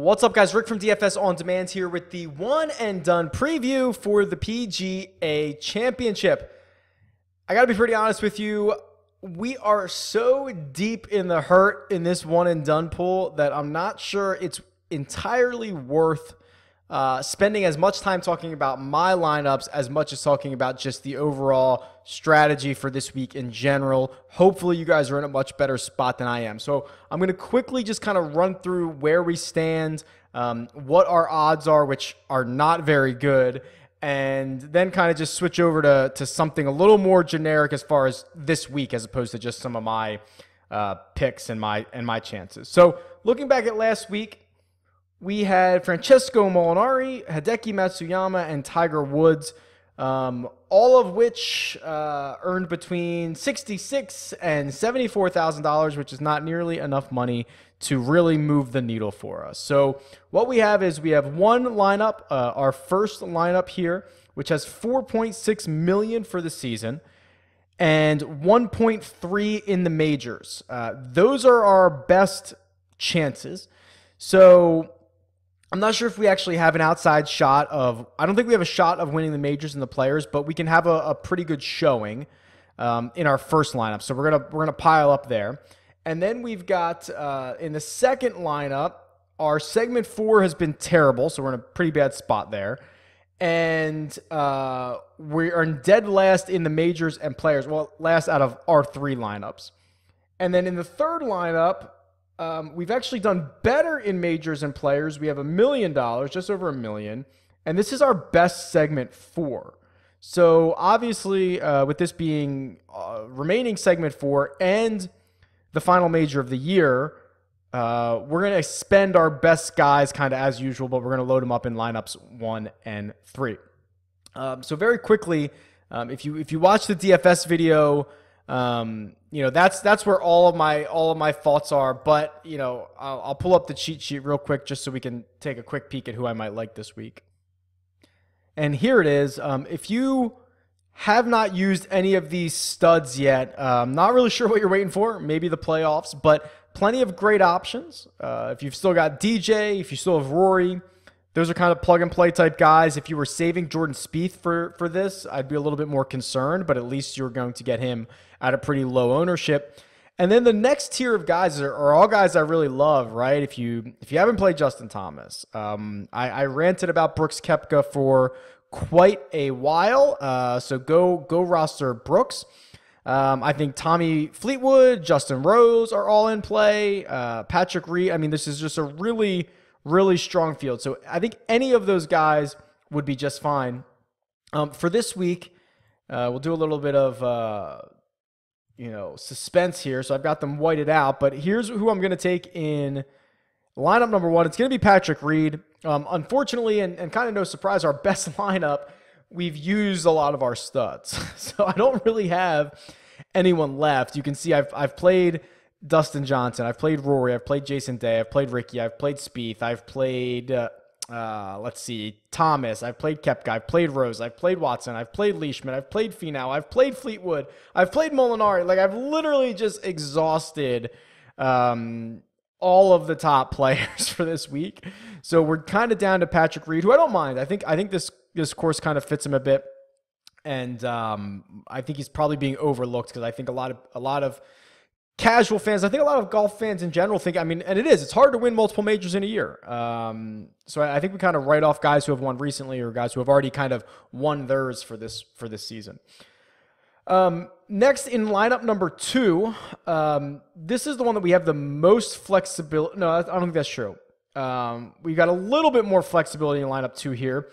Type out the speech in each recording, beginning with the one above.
What's up, guys? Rick from DFS On Demand here with the one and done preview for the PGA Championship. I gotta be pretty honest with you. We are so deep in the hurt in this one and done pool that I'm not sure it's entirely worth spending as much time talking about my lineups as much as talking about just the overall strategy for this week in general. Hopefully you guys are in a much better spot than I am. So I'm going to quickly just kind of run through where we stand, what our odds are, which are not very good, and then kind of just switch over to something a little more generic as far as this week as opposed to just some of my picks and my chances. So looking back at last week, we had Francesco Molinari, Hideki Matsuyama, and Tiger Woods, all of which earned between $66,000 and $74,000, which is not nearly enough money to really move the needle for us. So what we have is we have one lineup, our first lineup here, which has $4.6 million for the season and 1.3 in the majors. Those are our best chances. So I'm not sure if we actually have an outside shot of, I don't think we have a shot of winning the majors and the players, but we can have a pretty good showing in our first lineup. So we're gonna pile up there. And then we've got, in the second lineup, our segment 4 has been terrible, so we're in a pretty bad spot there. And we are in dead last in the majors and players, well, last out of our 3 lineups. And then in the third lineup, we've actually done better in majors and players. We have $1 million, just over $1 million. And this is our best segment 4. So obviously, with this being remaining segment 4 and the final major of the year, we're going to spend our best guys kind of as usual, but we're going to load them up in lineups 1 and 3. So very quickly, if you watch the DFS video, you know, that's where all of my thoughts are, but you know, I'll pull up the cheat sheet real quick just so we can take a quick peek at who I might like this week. And here it is. If you have not used any of these studs yet, not really sure what you're waiting for, maybe the playoffs, but plenty of great options. If you've still got DJ, if you still have Rory, those are kind of plug and play type guys. If you were saving Jordan Spieth for this, I'd be a little bit more concerned, but at least you're going to get him at a pretty low ownership. And then the next tier of guys are all guys I really love, right? If you haven't played Justin Thomas, I ranted about Brooks Koepka for quite a while, so go roster Brooks. I think Tommy Fleetwood, Justin Rose are all in play. Patrick Reed. I mean, this is just a really strong field. So I think any of those guys would be just fine. For this week, we'll do a little bit of suspense here. So I've got them whited out, but here's who I'm going to take in lineup number 1. It's going to be Patrick Reed. Unfortunately, and kind of no surprise, our best lineup, we've used a lot of our studs. So I don't really have anyone left. You can see I've played Dustin Johnson, I've played Rory, I've played Jason Day, I've played Ricky, I've played Spieth, I've played, Thomas, I've played Koepka, I've played Rose, I've played Watson, I've played Leishman, I've played Finau, I've played Fleetwood, I've played Molinari. Like, I've literally just exhausted all of the top players for this week. So we're kind of down to Patrick Reed, who I don't mind. I think this course kind of fits him a bit, and I think he's probably being overlooked because I think a lot of casual fans, I think a lot of golf fans in general think, I mean, and it's hard to win multiple majors in a year. So I think we kind of write off guys who have won recently or guys who have already kind of won theirs for this season. Next in lineup number 2, this is the one that we have the most flexibility. No, I don't think that's true. We've got a little bit more flexibility in lineup 2 here.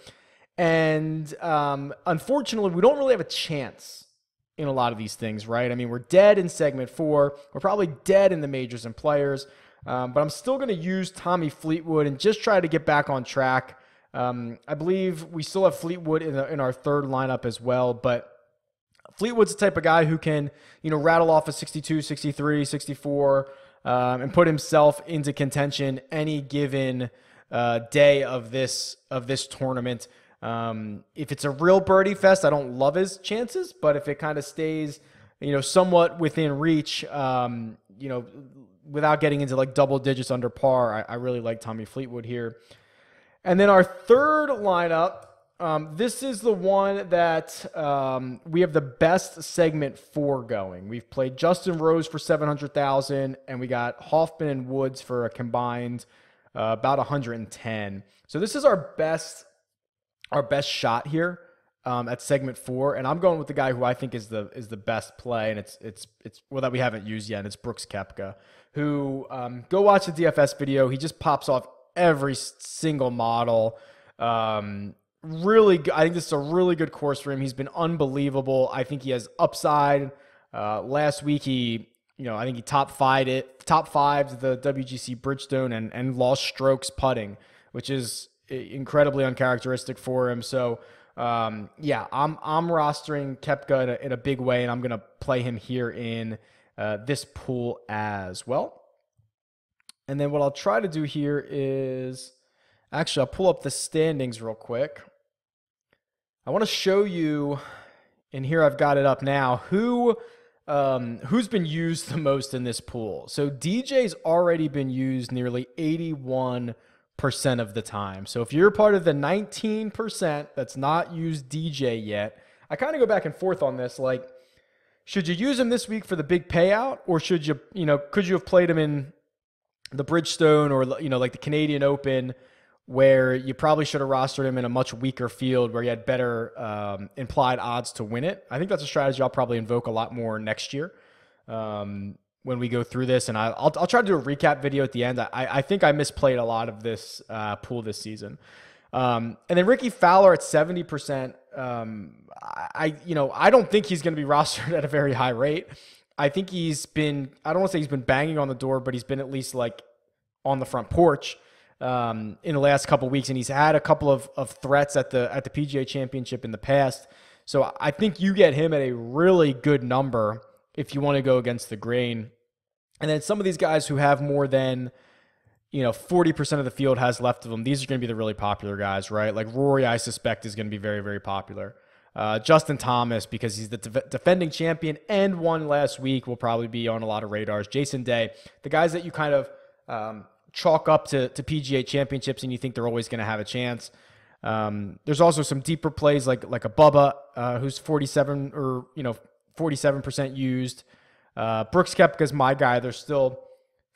And unfortunately, we don't really have a chance in a lot of these things, right? I mean, we're dead in segment 4. We're probably dead in the majors and players. But I'm still going to use Tommy Fleetwood and just try to get back on track. I believe we still have Fleetwood in our third lineup as well, but Fleetwood's the type of guy who can, rattle off a 62, 63, 64, and put himself into contention any given day of this tournament. If it's a real birdie fest, I don't love his chances, but if it kind of stays, somewhat within reach, you know, without getting into like double digits under par, I really like Tommy Fleetwood here. And then our third lineup, this is the one that we have the best segment 4 going. We've played Justin Rose for 700,000, and we got Hoffman and Woods for a combined about 110. So this is our best shot here at segment 4, and I'm going with the guy who I think is the best play, and it's well, that we haven't used yet, and it's Brooks Koepka, who go watch the DFS video. He just pops off every single model. Really, I think this is a really good course for him. He's been unbelievable. I think he has upside. Last week, I think he top fived the WGC Bridgestone and lost strokes putting, which is incredibly uncharacteristic for him. So, yeah, I'm rostering Koepka in a big way, and I'm going to play him here in this pool as well. And then what I'll try to do here is, actually, I'll pull up the standings real quick. I want to show you, and here I've got it up now, who's been used the most in this pool. So DJ's already been used nearly 81% of the time. So if you're part of the 19% that's not used DJ yet, I kind of go back and forth on this. Like, should you use him this week for the big payout, or could you have played him in the Bridgestone or, like the Canadian Open, where you probably should have rostered him in a much weaker field where you had better implied odds to win it? I think that's a strategy I'll probably invoke a lot more next year when we go through this. And I'll try to do a recap video at the end. I think I misplayed a lot of this pool this season. And then Ricky Fowler at 70%. I don't think he's going to be rostered at a very high rate. I think I don't want to say he's been banging on the door, but he's been at least like on the front porch in the last couple of weeks, and he's had a couple of threats at the PGA Championship in the past. So I think you get him at a really good number if you want to go against the grain. And then some of these guys who have more than 40% of the field has left of them, these are going to be the really popular guys, right? Like Rory, I suspect, is going to be very, very popular. Justin Thomas, because he's the defending champion and won last week, will probably be on a lot of radars. Jason Day, the guys that you kind of chalk up to PGA Championships and you think they're always going to have a chance. There's also some deeper plays like a Bubba, who's 47 or 47% used. Brooks Koepka is my guy. There's still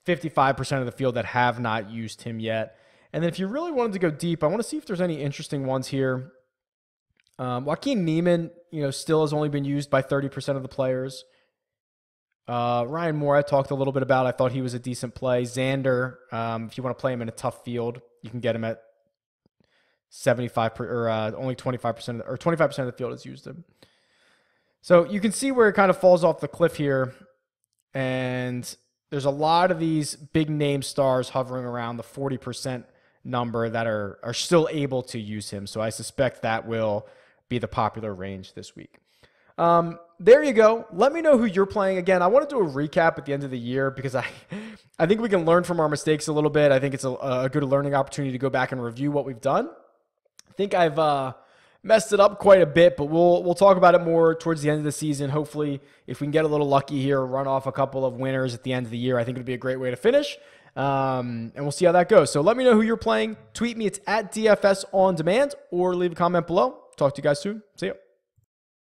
55% of the field that have not used him yet. And then if you really wanted to go deep, I want to see if there's any interesting ones here. Joaquin Niemann, still has only been used by 30% of the players. Ryan Moore, I talked a little bit about. I thought he was a decent play. Xander, if you want to play him in a tough field, you can get him at 75 or only 25% or 25% of the field has used him. So you can see where it kind of falls off the cliff here, and there's a lot of these big name stars hovering around the 40% number that are still able to use him. So I suspect that will be the popular range this week. There you go. Let me know who you're playing. Again, I want to do a recap at the end of the year because I think we can learn from our mistakes a little bit. I think it's a good learning opportunity to go back and review what we've done. I think I've messed it up quite a bit, but we'll talk about it more towards the end of the season. Hopefully, if we can get a little lucky here, run off a couple of winners at the end of the year, I think it'd be a great way to finish. And we'll see how that goes. So let me know who you're playing. Tweet me. It's at DFS On Demand, or leave a comment below. Talk to you guys soon. See ya.